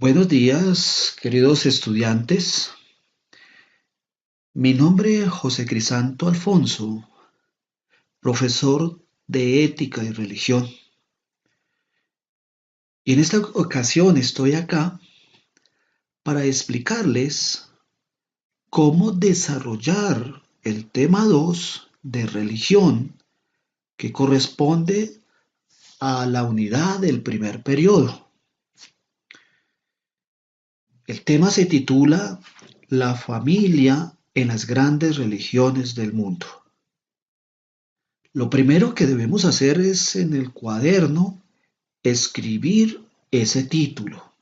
Buenos días, queridos estudiantes. Mi nombre es José Crisanto Alfonso, profesor de Ética y Religión. Y en esta ocasión estoy acá para explicarles cómo desarrollar el tema 2 de religión que corresponde a la unidad del primer periodo. El tema se titula La familia en las grandes religiones del mundo. Lo primero que debemos hacer es en el cuaderno escribir ese título.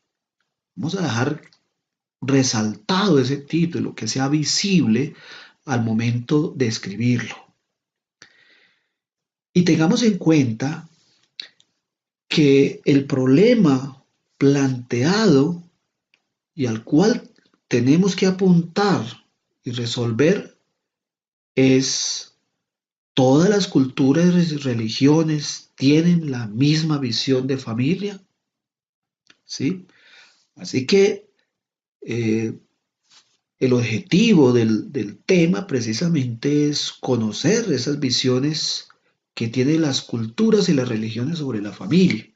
Vamos a dejar resaltado ese título, que sea visible al momento de escribirlo. Y tengamos en cuenta que el problema planteado y al cual tenemos que apuntar y resolver es: ¿todas las culturas y religiones tienen la misma visión de familia? ¿Sí? Así que eh, el objetivo del tema precisamente es conocer esas visiones que tienen las culturas y las religiones sobre la familia.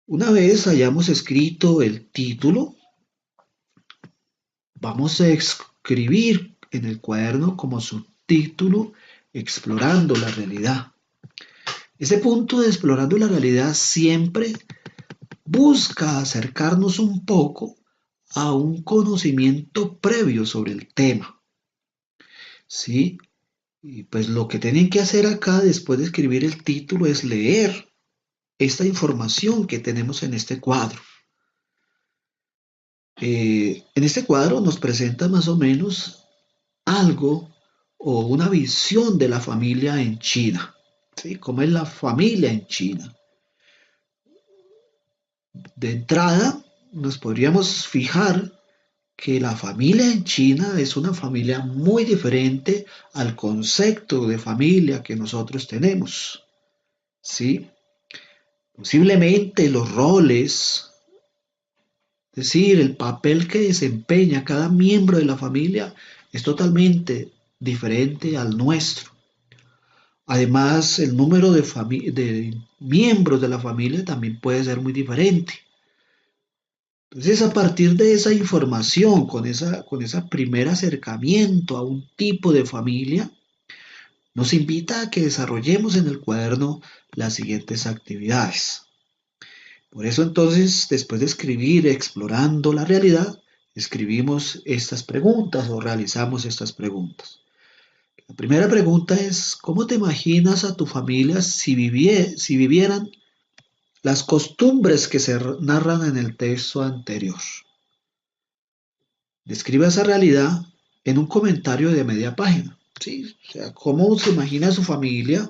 Una vez hayamos escrito el título, vamos a escribir en el cuaderno como subtítulo Explorando la realidad. Ese punto de explorando la realidad siempre busca acercarnos un poco a un conocimiento previo sobre el tema, ¿sí? Y pues lo que tienen que hacer acá después de escribir el título es leer esta información que tenemos en este cuadro. En este cuadro nos presenta más o menos algo o una visión de la familia en China, ¿sí? ¿Cómo es la familia en China? De entrada, nos podríamos fijar que la familia en China es una familia muy diferente al concepto de familia que nosotros tenemos, ¿sí? Posiblemente los roles, es decir, el papel que desempeña cada miembro de la familia es totalmente diferente al nuestro. Además, el número de miembros de la familia también puede ser muy diferente. Entonces, a partir de esa información, con ese primer acercamiento a un tipo de familia, nos invita a que desarrollemos en el cuaderno las siguientes actividades. Por eso entonces, después de escribir explorando la realidad, escribimos estas preguntas o realizamos estas preguntas. La primera pregunta es: ¿cómo te imaginas a tu familia si vivieran las costumbres que se narran en el texto anterior? Describe esa realidad en un comentario de media página. ¿Sí? O sea, ¿cómo se imagina su familia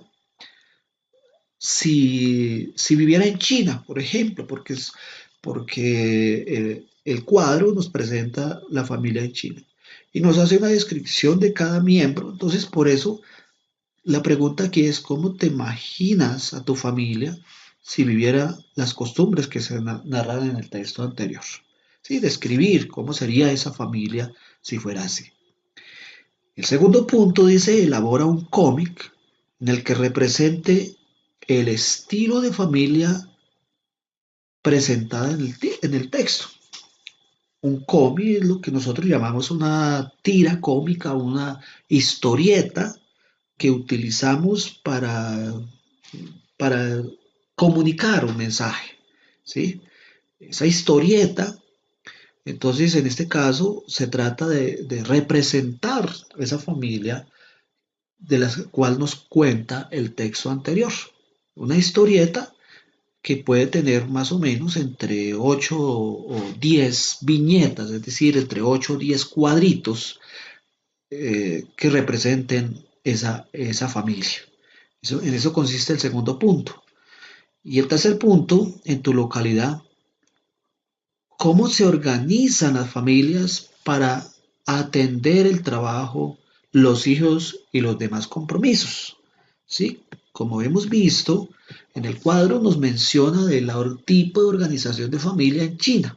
si viviera en China, por ejemplo? Porque el cuadro nos presenta la familia en China y nos hace una descripción de cada miembro. Entonces, por eso, la pregunta aquí es: ¿cómo te imaginas a tu familia si viviera las costumbres que se narran en el texto anterior? Sí, describir cómo sería esa familia si fuera así. El segundo punto dice: elabora un cómic en el que represente el estilo de familia presentada en el texto. Un cómic es lo que nosotros llamamos una tira cómica, una historieta que utilizamos para comunicar un mensaje, ¿sí? Esa historieta, entonces en este caso se trata de representar esa familia de la cual nos cuenta el texto anterior. Una historieta que puede tener más o menos entre 8 o 10 viñetas, es decir, entre 8 o 10 cuadritos que representen esa familia. En eso consiste el segundo punto. Y el tercer punto: en tu localidad, ¿cómo se organizan las familias para atender el trabajo, los hijos y los demás compromisos? ¿Sí? Como hemos visto, en el cuadro nos menciona del tipo de organización de familia en China.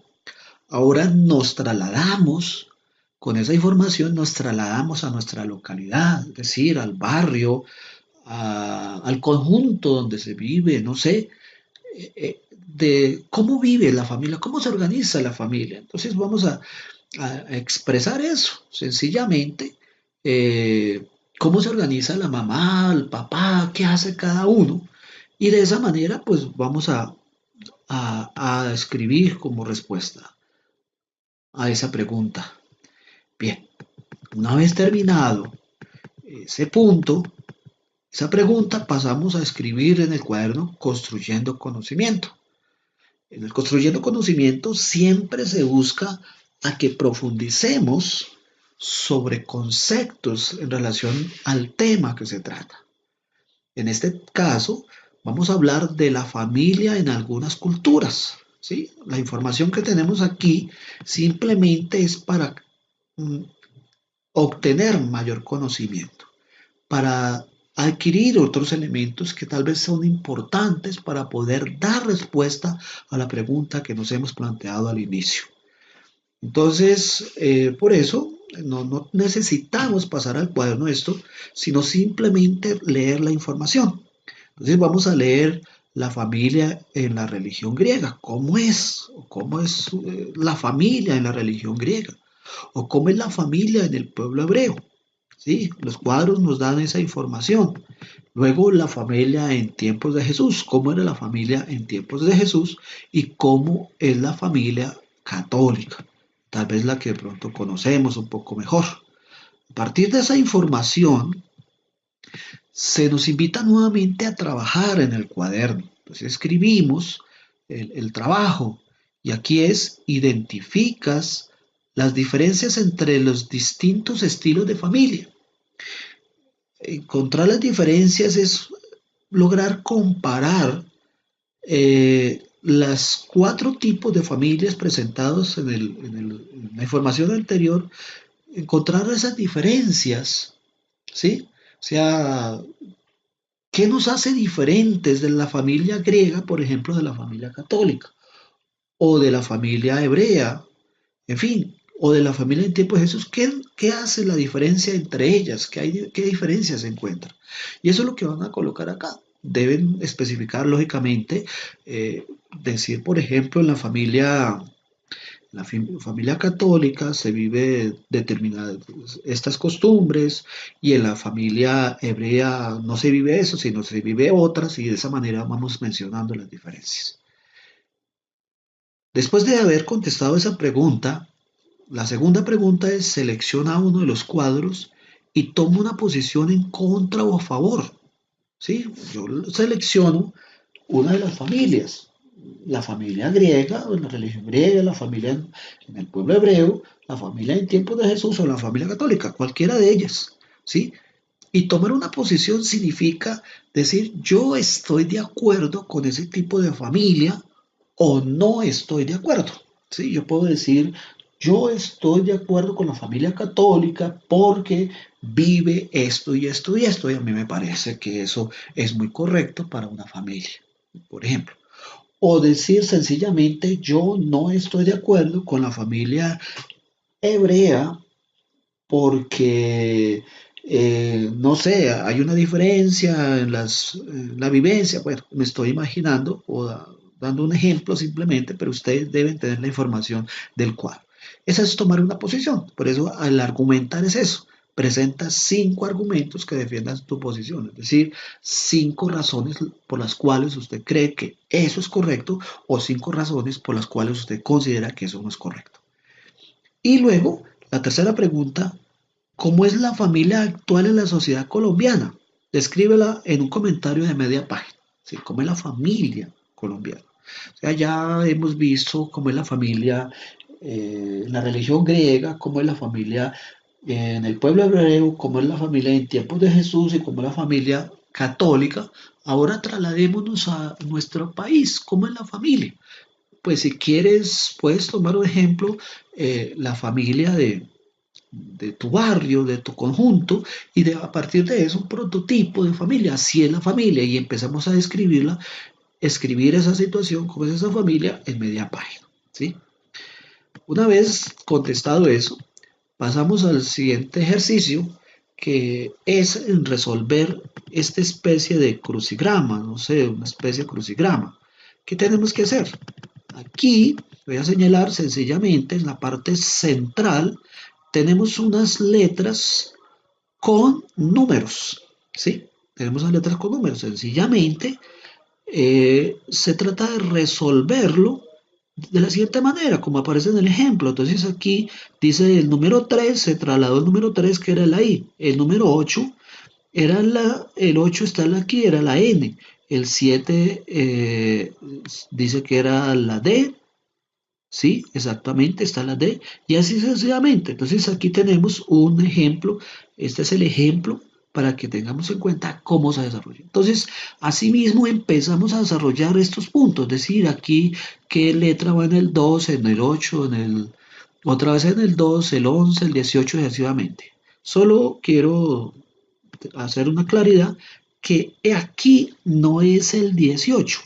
Ahora nos trasladamos, con esa información nos trasladamos a nuestra localidad, es decir, al barrio, al conjunto donde se vive, no sé, de cómo vive la familia, cómo se organiza la familia. Entonces vamos a expresar eso, sencillamente, eh, cómo se organiza la mamá, el papá, qué hace cada uno. Y de esa manera, pues vamos a escribir como respuesta a esa pregunta. Bien, una vez terminado ese punto, esa pregunta, pasamos a escribir en el cuaderno construyendo conocimiento. En el construyendo conocimiento siempre se busca a que profundicemos sobre conceptos en relación al tema que se trata. En este caso, vamos a hablar de la familia en algunas culturas. ¿Sí? La información que tenemos aquí simplemente es para mm, obtener mayor conocimiento, para adquirir otros elementos que tal vez son importantes para poder dar respuesta a la pregunta que nos hemos planteado al inicio. Entonces, por eso no necesitamos pasar al cuaderno esto, sino simplemente leer la información. Entonces vamos a leer la familia en la religión griega, cómo es la familia en la religión griega, o cómo es la familia en el pueblo hebreo. ¿Sí? Los cuadros nos dan esa información. Luego la familia en tiempos de Jesús, cómo era la familia en tiempos de Jesús y cómo es la familia católica, tal vez la que de pronto conocemos un poco mejor. A partir de esa información, se nos invita nuevamente a trabajar en el cuaderno. Entonces escribimos el trabajo y aquí es identificas las diferencias entre los distintos estilos de familia. Encontrar las diferencias es lograr comparar las cuatro tipos de familias presentados en la información anterior, encontrar esas diferencias, ¿sí? O sea, ¿qué nos hace diferentes de la familia griega, por ejemplo, de la familia católica? O de la familia hebrea, en fin, o de la familia en tiempo de Jesús, ¿qué hace la diferencia entre ellas? ¿Qué diferencias se encuentran? Y eso es lo que van a colocar acá. Deben especificar lógicamente, decir, por ejemplo, en la familia católica se vive determinadas estas costumbres y en la familia hebrea no se vive eso, sino se vive otras y de esa manera vamos mencionando las diferencias. Después de haber contestado esa pregunta, la segunda pregunta es selecciona uno de los cuadros y toma una posición en contra o a favor. ¿Sí? Yo selecciono una de las familias, la familia griega, o en la religión griega, la familia en el pueblo hebreo, la familia en tiempos de Jesús o la familia católica, cualquiera de ellas. ¿Sí? Y tomar una posición significa decir yo estoy de acuerdo con ese tipo de familia o no estoy de acuerdo. ¿Sí? Yo puedo decir yo estoy de acuerdo con la familia católica porque vive esto y esto y esto y a mí me parece que eso es muy correcto para una familia, por ejemplo. O decir sencillamente yo no estoy de acuerdo con la familia hebrea porque, no sé, hay una diferencia en la vivencia, bueno, me estoy imaginando o dando un ejemplo simplemente, pero ustedes deben tener la información del cuadro. Esa es tomar una posición, por eso al argumentar es eso. Presenta 5 argumentos que defiendan tu posición, es decir, 5 razones por las cuales usted cree que eso es correcto o 5 razones por las cuales usted considera que eso no es correcto. Y luego, la tercera pregunta, ¿cómo es la familia actual en la sociedad colombiana? Descríbela en un comentario de media página. ¿Sí? ¿Cómo es la familia colombiana? O sea, ya hemos visto cómo es la familia en la religión griega, cómo es la familia en el pueblo hebreo, cómo es la familia en tiempos de Jesús y cómo es la familia católica. Ahora trasladémonos a nuestro país, ¿cómo es la familia? Pues si quieres, puedes tomar un ejemplo, la familia de tu barrio, de tu conjunto, y a partir de eso un prototipo de familia, así es la familia, y empezamos a describirla, escribir esa situación, cómo es esa familia en media página. ¿Sí? Una vez contestado eso, pasamos al siguiente ejercicio, que es en resolver esta especie de crucigrama, no sé, una especie de crucigrama. ¿Qué tenemos que hacer? Aquí voy a señalar sencillamente en la parte central tenemos unas letras con números, ¿sí? Tenemos las letras con números. Sencillamente se trata de resolverlo de la siguiente manera, como aparece en el ejemplo. Entonces aquí dice el número 3 se trasladó el número 3 que era la I, el número 8 era el 8 está aquí, era la N, el 7 dice que era la D, sí, exactamente, está la D, y así sucesivamente. Entonces aquí tenemos un ejemplo, este es el ejemplo para que tengamos en cuenta cómo se desarrolla. Entonces, asimismo empezamos a desarrollar estos puntos, es decir, aquí qué letra va en el 2, en el 8, otra vez en el 2, el 11, el 18, sucesivamente. Solo quiero hacer una claridad que aquí no es el 18,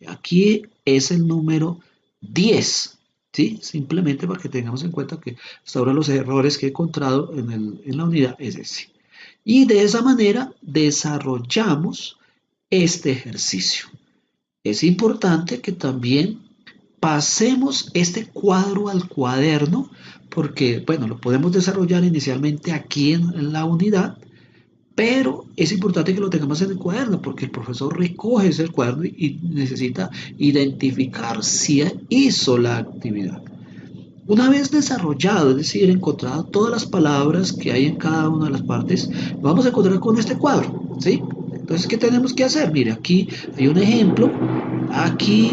aquí es el número 10, ¿sí? Simplemente para que tengamos en cuenta que hasta ahora los errores que he encontrado en la unidad es ese. Y de esa manera desarrollamos este ejercicio. Es importante que también pasemos este cuadro al cuaderno porque, bueno, lo podemos desarrollar inicialmente aquí en la unidad, pero es importante que lo tengamos en el cuaderno porque el profesor recoge ese cuaderno y necesita identificar si hizo la actividad. Una vez desarrollado, es decir, encontrado todas las palabras que hay en cada una de las partes, vamos a encontrar con este cuadro, ¿sí? Entonces, ¿qué tenemos que hacer? Mire, aquí hay un ejemplo. Aquí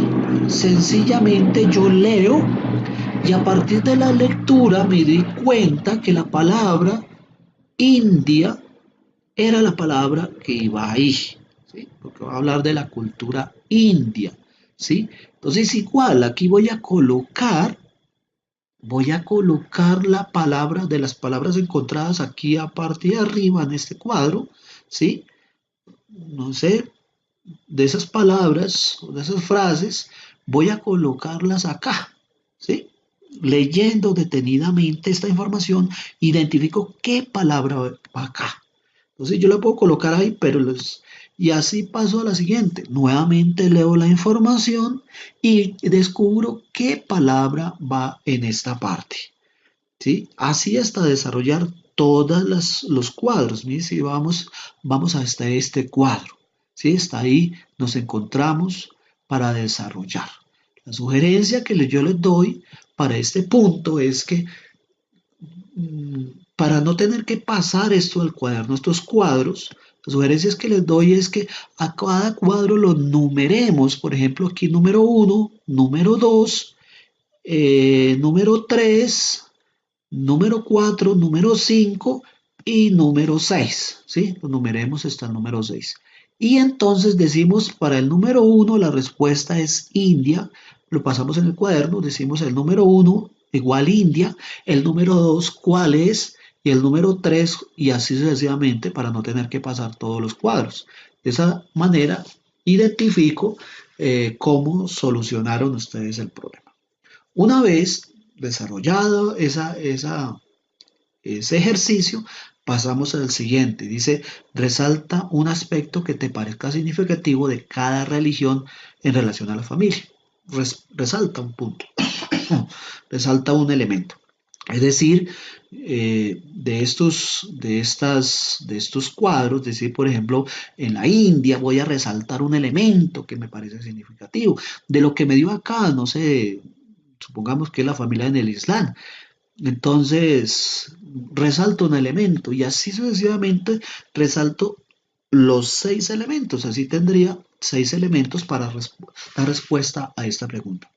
sencillamente yo leo y a partir de la lectura me di cuenta que la palabra India era la palabra que iba ahí, ¿sí? Porque va a hablar de la cultura india, ¿sí? Entonces igual, aquí voy a colocar la palabra de las palabras encontradas aquí a partir de arriba en este cuadro, ¿sí? No sé, de esas palabras o de esas frases, voy a colocarlas acá, ¿sí? Leyendo detenidamente esta información, identifico qué palabra va acá. Entonces yo la puedo colocar ahí, y así paso a la siguiente. Nuevamente leo la información y descubro qué palabra va en esta parte. ¿Sí? Así hasta desarrollar todos los cuadros. Miren, si vamos hasta este cuadro. ¿Sí? Hasta ahí nos encontramos para desarrollar. La sugerencia que yo les doy para este punto es que para no tener que pasar esto al cuaderno, estos cuadros, las sugerencias que les doy es que a cada cuadro lo numeremos. Por ejemplo, aquí número 1, número 2, número 3, número 4, número 5 y número 6, ¿sí? Lo numeremos hasta el número 6. Y entonces decimos para el número 1 la respuesta es India, lo pasamos en el cuaderno, decimos el número 1 igual India, el número 2 cuál es y el número 3 y así sucesivamente para no tener que pasar todos los cuadros. De esa manera identifico cómo solucionaron ustedes el problema. Una vez desarrollado ese ejercicio, pasamos al siguiente. Dice, resalta un aspecto que te parezca significativo de cada religión en relación a la familia. Resalta un punto, resalta un elemento. Es decir, de estos cuadros, es decir, por ejemplo, en la India voy a resaltar un elemento que me parece significativo. De lo que me dio acá, no sé, supongamos que es la familia en el Islam. Entonces, resalto un elemento y así sucesivamente resalto los 6 elementos. Así tendría 6 elementos para dar respuesta a esta pregunta.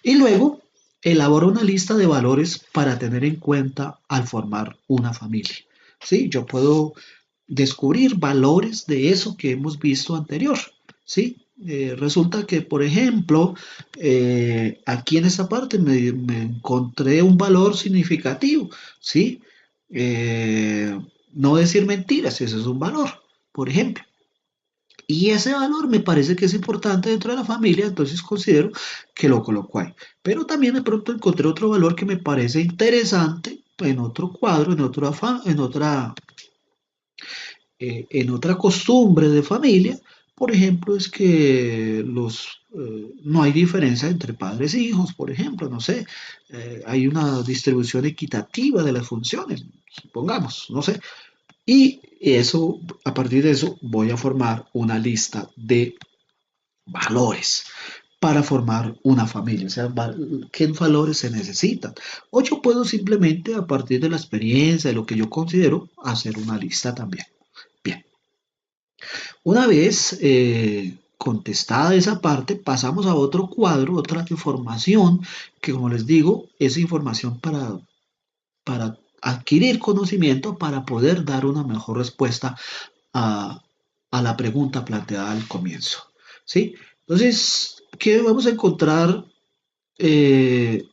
Y luego elaboro una lista de valores para tener en cuenta al formar una familia. ¿Sí? Yo puedo descubrir valores de eso que hemos visto anterior. ¿Sí? Resulta que, por ejemplo, aquí en esta parte me encontré un valor significativo. ¿Sí? No decir mentiras, ese es un valor, por ejemplo. Y ese valor me parece que es importante dentro de la familia, entonces considero que lo coloco ahí. Pero también de pronto encontré otro valor que me parece interesante en otro cuadro, en otra costumbre de familia. Por ejemplo, es que no hay diferencia entre padres e hijos, por ejemplo, no sé, hay una distribución equitativa de las funciones, supongamos, no sé. Y eso, a partir de eso, voy a formar una lista de valores para formar una familia, o sea, qué valores se necesitan. O yo puedo simplemente, a partir de la experiencia, de lo que yo considero, hacer una lista también. Bien, una vez contestada esa parte, pasamos a otro cuadro, otra información, que como les digo, es información para adquirir conocimiento, para poder dar una mejor respuesta a, a la pregunta planteada al comienzo. ¿Sí? Entonces, ¿qué vamos a encontrar? eh,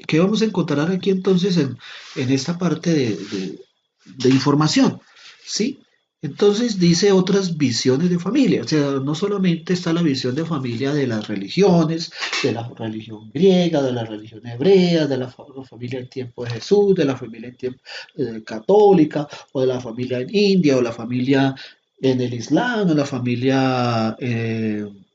¿Qué vamos a encontrar aquí entonces en esta parte de información? ¿Sí? Entonces dice otras visiones de familia, o sea, no solamente está la visión de familia de las religiones, de la religión griega, de la religión hebrea, de la familia en tiempo de Jesús, de la familia en tiempo católica, o de la familia en India, o la familia en el Islam, o la familia en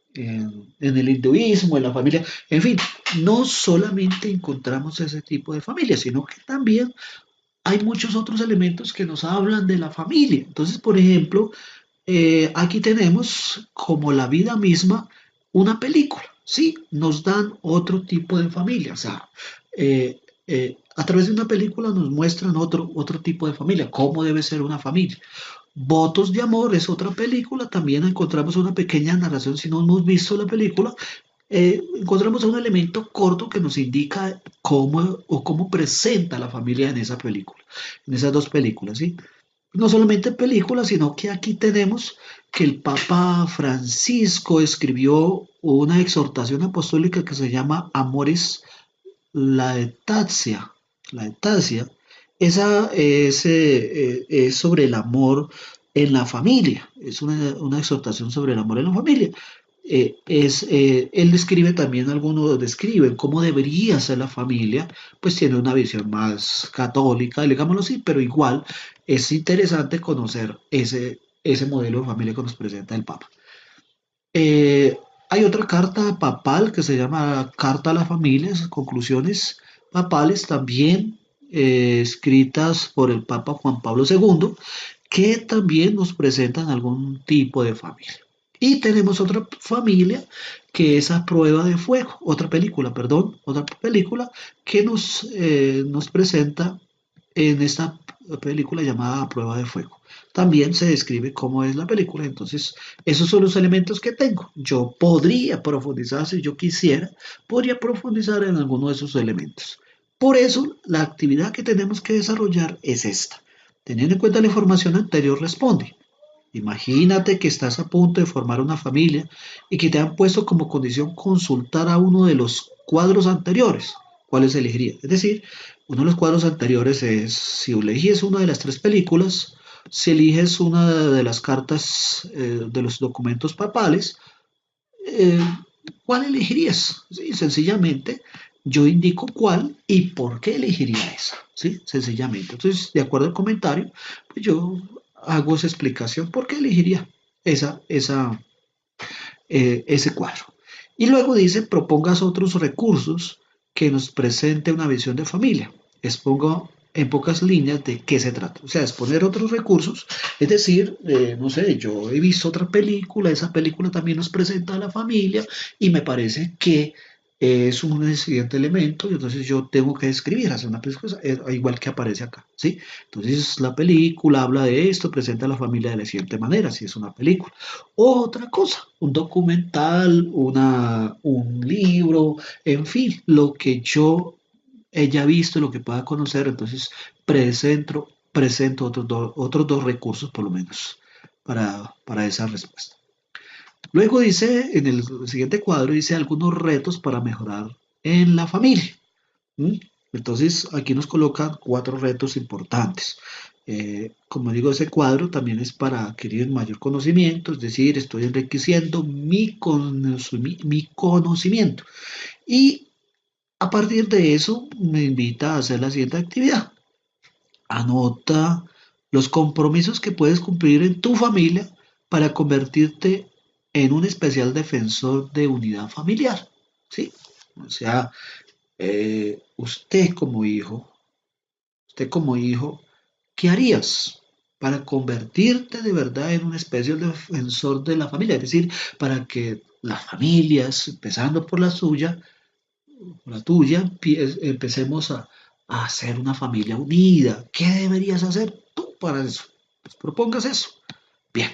el hinduismo, en la familia, en fin, no solamente encontramos ese tipo de familia, sino que también hay muchos otros elementos que nos hablan de la familia. Entonces, por ejemplo, aquí tenemos como la vida misma una película, ¿sí? Nos dan otro tipo de familia, o sea, a través de una película nos muestran otro tipo de familia, cómo debe ser una familia. Votos de Amor es otra película, también encontramos una pequeña narración, si no hemos visto la película, encontramos un elemento corto que nos indica cómo presenta la familia en esa película, en esas dos películas, ¿sí? No solamente películas, sino que aquí tenemos que el Papa Francisco escribió una exhortación apostólica que se llama Amoris Laetitia. Laetitia. Esa es sobre el amor en la familia, es una exhortación sobre el amor en la familia. Él describe también, algunos describen cómo debería ser la familia, pues tiene una visión más católica, digámoslo así, pero igual es interesante conocer ese modelo de familia que nos presenta el Papa. Hay otra carta papal que se llama Carta a la Familia, esas conclusiones papales también escritas por el Papa Juan Pablo II, que también nos presentan algún tipo de familia. Y tenemos otra familia que es A Prueba de Fuego, otra película que nos presenta en esta película llamada A Prueba de Fuego. También se describe cómo es la película, entonces esos son los elementos que tengo. Yo podría profundizar, si yo quisiera, podría profundizar en alguno de esos elementos. Por eso, la actividad que tenemos que desarrollar es esta. Teniendo en cuenta la información anterior, responde. Imagínate que estás a punto de formar una familia y que te han puesto como condición consultar a uno de los cuadros anteriores. ¿Cuáles elegirías? Es decir, uno de los cuadros anteriores es si eliges una de las tres películas, si eliges una de las cartas de los documentos papales, eh, ¿cuál elegirías? Sí, sencillamente yo indico cuál y por qué elegiría esa. ¿Sí? Sencillamente. Entonces, de acuerdo al comentario, pues yo hago esa explicación por qué elegiría ese cuadro. Y luego dice, propongas otros recursos que nos presente una visión de familia. Expongo en pocas líneas de qué se trata. O sea, exponer otros recursos, es decir, no sé, yo he visto otra película, esa película también nos presenta a la familia y me parece que es un siguiente elemento y entonces yo tengo que escribir, hacer una pesquisa, igual que aparece acá, ¿sí? Entonces la película habla de esto, presenta a la familia de la siguiente manera, si es una película. Otra cosa, un documental, un libro, en fin, lo que yo haya visto, lo que pueda conocer, entonces presento otros dos recursos por lo menos para esa respuesta. Luego dice, en el siguiente cuadro, dice algunos retos para mejorar en la familia. ¿Mm? Entonces, aquí nos colocan cuatro retos importantes. Como digo, ese cuadro también es para adquirir mayor conocimiento, es decir, estoy enriqueciendo mi conocimiento. Y a partir de eso me invita a hacer la siguiente actividad. Anota los compromisos que puedes cumplir en tu familia para convertirte en un especial defensor de unidad familiar. ¿Sí? O sea, usted como hijo, ¿qué harías para convertirte de verdad en una especie de defensor de la familia? Es decir, para que las familias, empezando por la tuya, empecemos a hacer una familia unida. ¿Qué deberías hacer tú para eso? Pues propongas eso. Bien,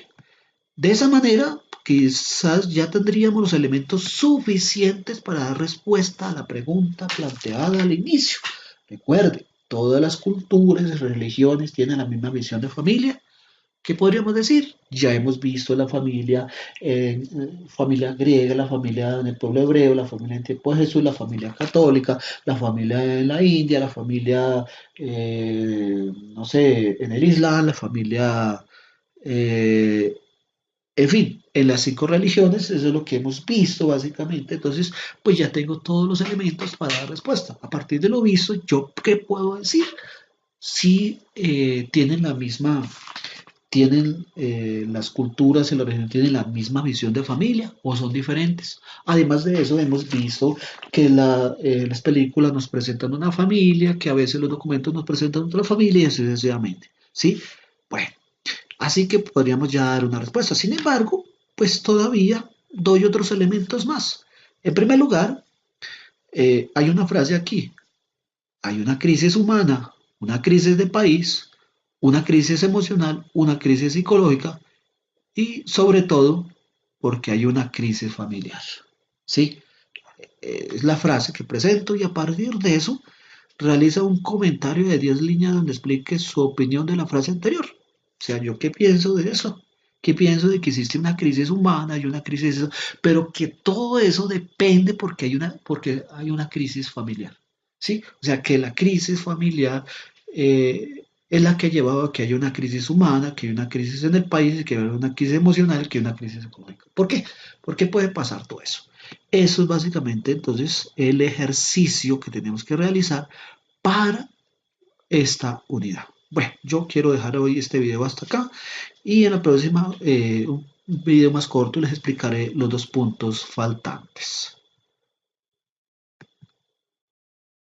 de esa manera quizás ya tendríamos los elementos suficientes para dar respuesta a la pregunta planteada al inicio. Recuerde, todas las culturas y religiones tienen la misma visión de familia. ¿Qué podríamos decir? Ya hemos visto la familia, familia griega, la familia en el pueblo hebreo, la familia en tiempo de Jesús, la familia católica, la familia en la India, la familia, no sé, en el Islam, la familia, eh, en fin, en las 5 religiones, eso es lo que hemos visto básicamente. Entonces, pues ya tengo todos los elementos para dar respuesta. A partir de lo visto, ¿yo qué puedo decir? Si tienen las culturas y la religión tienen la misma visión de familia o son diferentes. Además de eso, hemos visto que las películas nos presentan una familia, que a veces los documentos nos presentan otra familia y así sucesivamente. ¿Sí? Bueno, así que podríamos ya dar una respuesta. Sin embargo, pues todavía doy otros elementos más. En primer lugar, hay una frase aquí. Hay una crisis humana, una crisis de país, una crisis emocional, una crisis psicológica y sobre todo porque hay una crisis familiar. ¿Sí? Es la frase que presento y a partir de eso realiza un comentario de 10 líneas donde explique su opinión de la frase anterior. O sea, yo qué pienso de eso, qué pienso de que existe una crisis humana y una crisis, pero que todo eso depende porque hay una crisis familiar. ¿Sí? O sea, que la crisis familiar es la que ha llevado a que haya una crisis humana, que haya una crisis en el país, que haya una crisis emocional, que haya una crisis económica. ¿Por qué? ¿Por qué puede pasar todo eso? Eso es básicamente entonces el ejercicio que tenemos que realizar para esta unidad. Bueno, yo quiero dejar hoy este video hasta acá y en la próxima, un video más corto, les explicaré los 2 puntos faltantes.